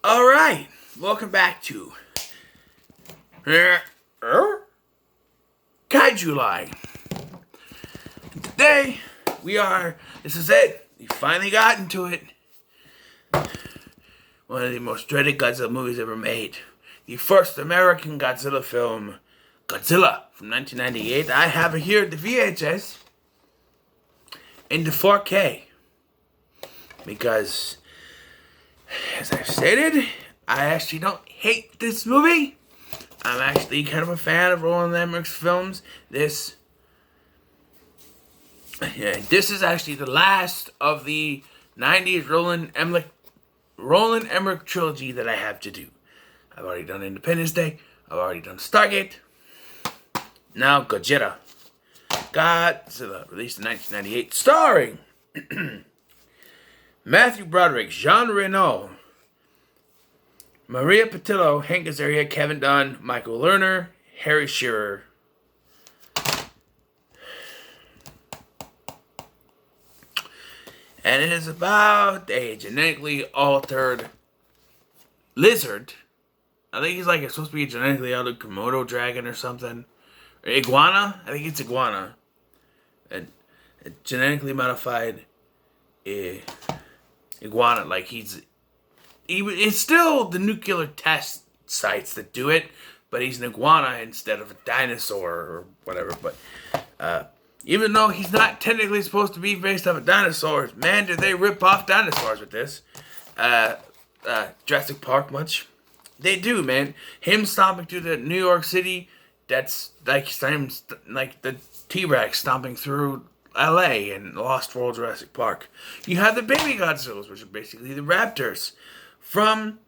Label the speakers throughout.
Speaker 1: Alright, welcome back to Kaijuly. Today, this is it. We finally got into it. One of the most dreaded Godzilla movies ever made. The first American Godzilla film, Godzilla, from 1998. I have it here at the VHS in the 4K. Because, as I've stated, I actually don't hate this movie. I'm actually kind of a fan of Roland Emmerich's films. This is actually the last of the 90s Roland Emmerich trilogy that I have to do. I've already done Independence Day. I've already done Stargate. Now Godzilla. Godzilla, released in 1998, starring Matthew Broderick, Jean Reno, Maria Pitillo, Hank Azaria, Kevin Dunn, Michael Lerner, Harry Shearer. And it is about a genetically altered lizard. I think he's supposed to be a genetically altered Komodo dragon or something. Or iguana? I think it's iguana. A genetically modified iguana. It's still the nuclear test sites that do it, but he's an iguana instead of a dinosaur or whatever. But even though he's not technically supposed to be based off of dinosaurs, man, did they rip off dinosaurs with this. Jurassic Park much? They do, man. Him stomping through the New York City, that's like the T-Rex stomping through LA and Lost World Jurassic Park. You have the baby Godzillas, which are basically the raptors from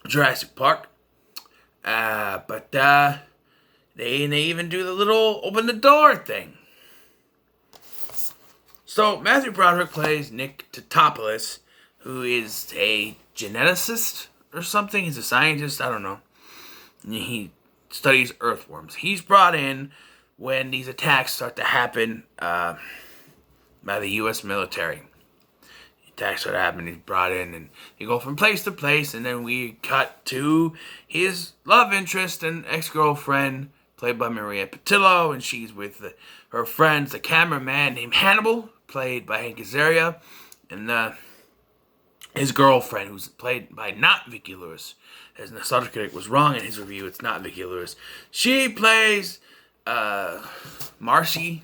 Speaker 1: Jurassic Park. But they even do the little open the door thing. So Matthew Broderick plays Nick Totopoulos, who is a geneticist or something. He's a scientist, I don't know. He studies earthworms. He's brought in when these attacks start to happen by the U.S. military. Attacks start to happen, he's brought in, and they go from place to place, and then we cut to his love interest and ex-girlfriend, played by Maria Pitillo, and she's with her friends, the cameraman named Hannibal, played by Hank Azaria, and his girlfriend, who's played by not Vicki Lewis. As Nostalgia Critic was wrong in his review, it's not Vicki Lewis. She plays Marcy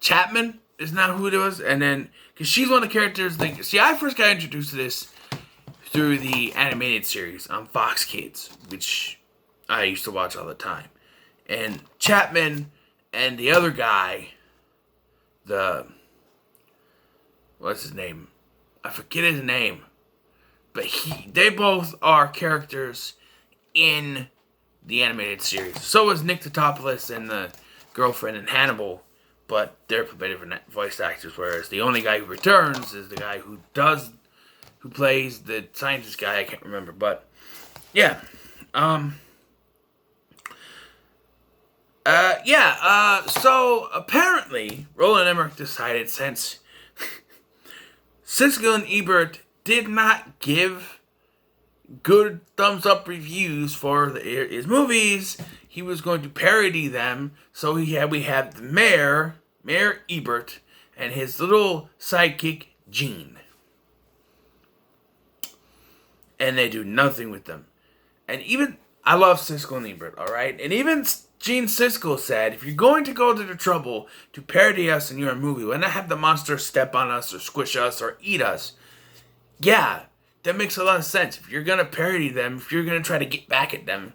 Speaker 1: Chapman, is not who it was, and then, because she's one of the characters, I first got introduced to this through the animated series on Fox Kids, which I used to watch all the time. And Chapman and the other guy, what's his name? I forget his name. But they both are characters in the animated series. So is Nick Totopoulos and the girlfriend in Hannibal, but they're different voice actors, whereas the only guy who returns is the guy who plays the scientist guy, I can't remember, but yeah. So apparently Roland Emmerich decided since Siskel and Ebert did not give good thumbs up reviews for his movies, he was going to parody them. So we have the Mayor Ebert, and his little sidekick Gene, and they do nothing with them. And even I love Siskel and Ebert, all right, and even Gene Siskel said, if you're going to go to the trouble to parody us in your movie, why not have the monster step on us or squish us or eat us? Yeah, that makes a lot of sense. If you're going to parody them, if you're going to try to get back at them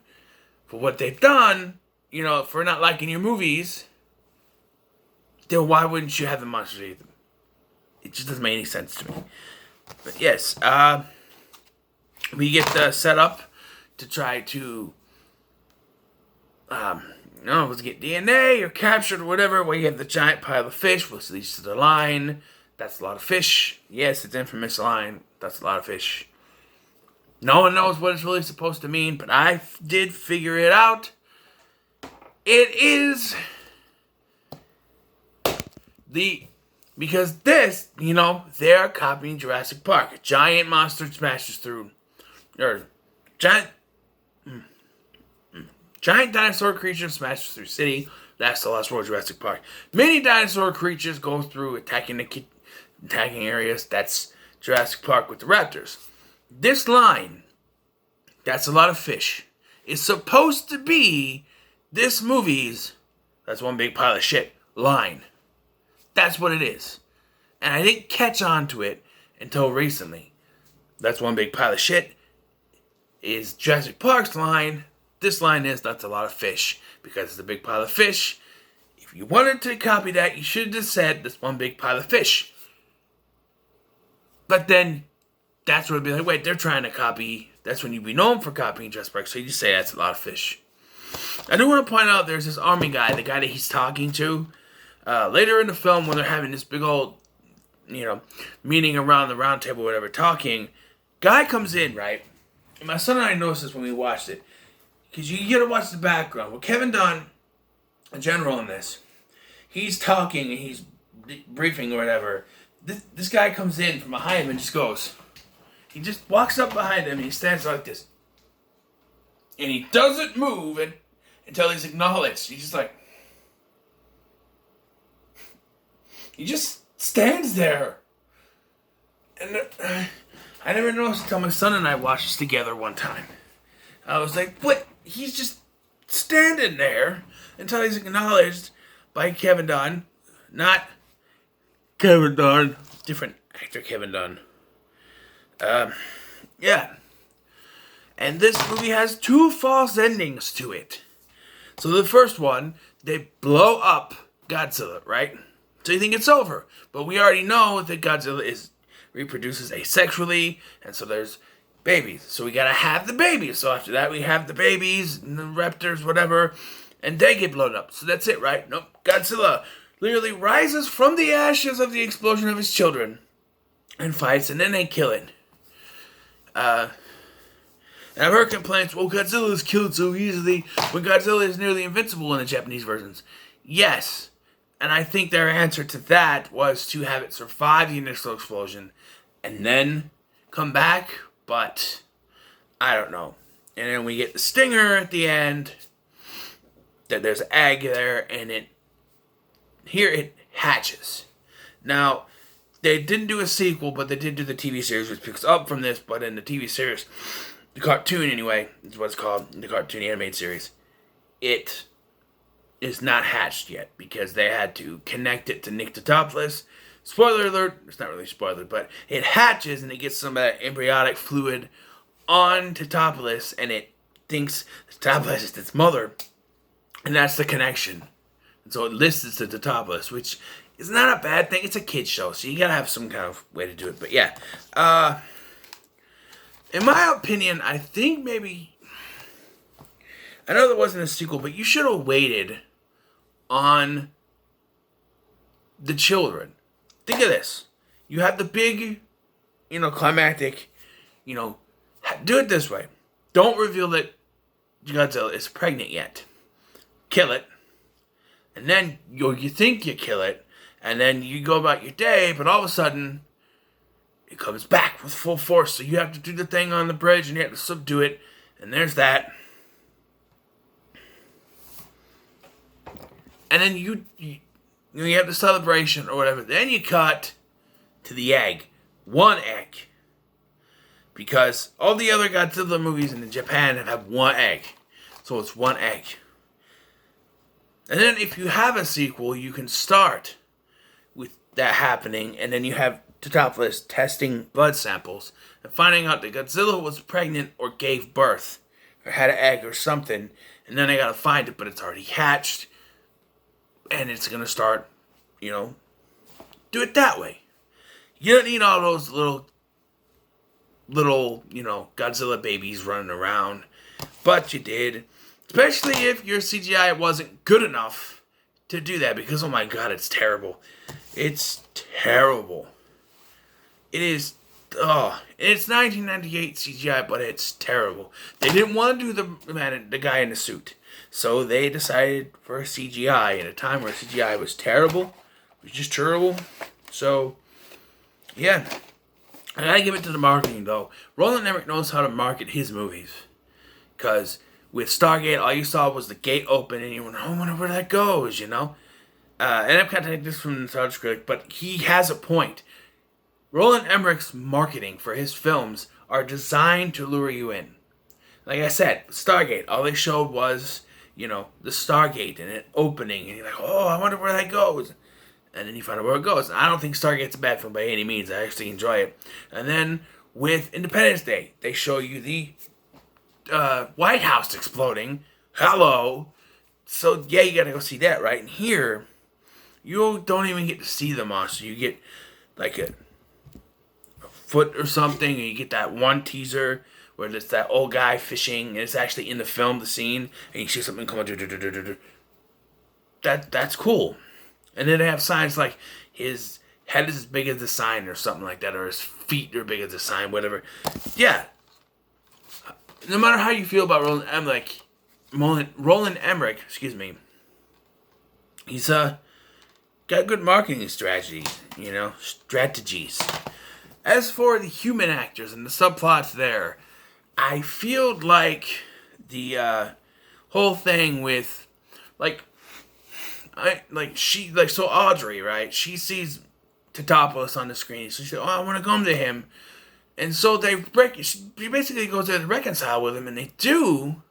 Speaker 1: for what they've done, for not liking your movies, then why wouldn't you have the monsters eat them? It just doesn't make any sense to me. But yes, we get set up to try to, let's get DNA or captured or whatever, where you have the giant pile of fish, which leads to the line. That's a lot of fish. Yes, it's infamous line. That's a lot of fish. No one knows what it's really supposed to mean, but I did figure it out. It is the Because this, they're copying Jurassic Park. A giant monster smashes through, or giant dinosaur creature smashes through city. That's the last word, Jurassic Park. Many dinosaur creatures go through attacking areas. That's Jurassic Park with the raptors. This line, that's a lot of fish, is supposed to be this movie's "that's one big pile of shit" line. That's what it is. And I didn't catch on to it until recently. "That's one big pile of shit" is Jurassic Park's line. This line is "that's a lot of fish" because it's a big pile of fish. If you wanted to copy that, you should have just said "that's one big pile of fish." But then that's what it'd be like, wait, they're trying to copy. That's when you'd be known for copying Jurassic Park. So you just say "that's a lot of fish." I do want to point out there's this army guy, the guy that he's talking to. Later in the film, when they're having this big old, meeting around the round table, whatever, talking, guy comes in, right? And my son and I noticed this when we watched it. Because you gotta watch the background. Well, Kevin Dunn, a general in this, he's talking and he's briefing or whatever. This guy comes in from behind him and just goes. He just walks up behind him and he stands like this. And he doesn't move until he's acknowledged. He's just like... He just stands there. And I never noticed until my son and I watched this together one time. I was like, what? He's just standing there until he's acknowledged by Kevin Dunn. Not Kevin Dunn. Different actor Kevin Dunn. Yeah. And this movie has two false endings to it. So the first one, they blow up Godzilla, right? So you think it's over. But we already know that Godzilla reproduces asexually, and so there's babies. So we gotta have the babies. So after that, we have the babies, and the raptors, whatever, and they get blown up. So that's it, right? Nope. Godzilla literally rises from the ashes of the explosion of his children and fights, and then they kill it. And I've heard complaints, well, Godzilla is killed so easily when Godzilla is nearly invincible in the Japanese versions. Yes. And I think their answer to that was to have it survive the initial explosion and then come back, but I don't know. And then we get the stinger at the end, that there's an egg there, and it hatches. Now, they didn't do a sequel, but they did do the TV series, which picks up from this, but in the TV series, the cartoon anyway, is what it's called, the cartoon animated series, it is not hatched yet because they had to connect it to Nyctatopolis. Spoiler alert, it's not really spoiler, but it hatches and it gets some of that embryonic fluid on Tatopolis and it thinks Tatopolis is its mother. And that's the connection. And so it lists to Tatopolis, which is not a bad thing. It's a kid's show, so you gotta have some kind of way to do it. But yeah, in my opinion, I think maybe... I know there wasn't a sequel, but you should have waited on the children. Think of this. You have the big, climactic, do it this way. Don't reveal that Godzilla is pregnant yet. Kill it. And then you think you kill it. And then you go about your day, but all of a sudden, it comes back with full force. So you have to do the thing on the bridge and you have to subdue it. And there's that. And then you have the celebration or whatever. Then you cut to the egg. One egg. Because all the other Godzilla movies in Japan have one egg. So it's one egg. And then if you have a sequel, you can start with that happening. And then you have Tatopolis testing blood samples. And finding out that Godzilla was pregnant or gave birth. Or had an egg or something. And then they gotta find it, but it's already hatched. And it's going to start, do it that way. You don't need all those little, Godzilla babies running around. But you did. Especially if your CGI wasn't good enough to do that. Because, oh my god, it's terrible. It's terrible. It is, it's 1998 CGI, but it's terrible. They didn't want to do the guy in the suit. So they decided for CGI at a time where CGI was terrible. It was just terrible. So, yeah. I gotta give it to the marketing, though. Roland Emmerich knows how to market his movies. Because with Stargate, all you saw was the gate open, and you went, oh, I wonder where that goes, you know? And I'm kind of taking this from the Star Trek critic, but he has a point. Roland Emmerich's marketing for his films are designed to lure you in. Like I said, Stargate, all they showed was, the Stargate and it opening, and you're like, oh, I wonder where that goes. And then you find out where it goes. I don't think Stargate's a bad film by any means. I actually enjoy it. And then with Independence Day, they show you the White House exploding. Hello. So, yeah, you gotta go see that, right? And here, you don't even get to see the monster. You get, like, a foot or something, and you get that one teaser where it's that old guy fishing, and it's actually in the film, the scene, and you see something come on. That's cool. And then they have signs like his head is as big as the sign or something like that, or his feet are big as the sign, whatever. Yeah. No matter how you feel about Roland Emmerich, he's got good marketing strategies. As for the human actors and the subplots there, I feel like the whole thing with so Audrey, right? She sees Tatopoulos on the screen, so she said, "Oh, I want to come to him," and so she basically goes there to reconcile with him, and they do,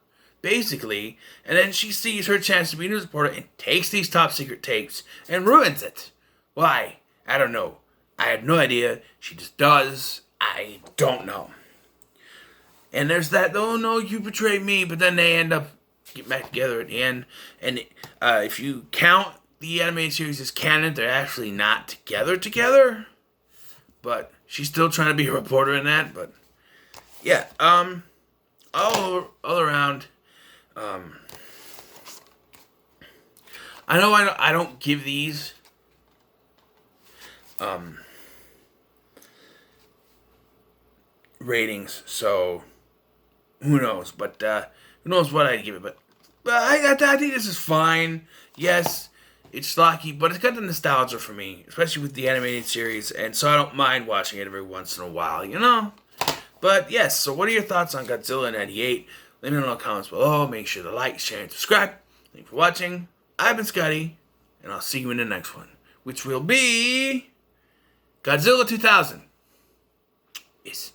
Speaker 1: basically, and then she sees her chance to be a news reporter and takes these top secret tapes and ruins it. Why? I don't know. I have no idea. She just does. I don't know. And there's that, oh no, you betrayed me, but then they end up getting back together at the end. And if you count the animated series as canon, they're actually not together. But she's still trying to be a reporter in that. But yeah, all around, I know I don't give these ratings, so who knows? But who knows what I'd give it? But I think this is fine. Yes, it's schlocky, but it's got the nostalgia for me, especially with the animated series, and so I don't mind watching it every once in a while, But yes, so what are your thoughts on Godzilla '98? Let me know in the comments below. Make sure to like, share, and subscribe. Thank you for watching. I've been Scotty, and I'll see you in the next one, which will be Godzilla 2000. Yes.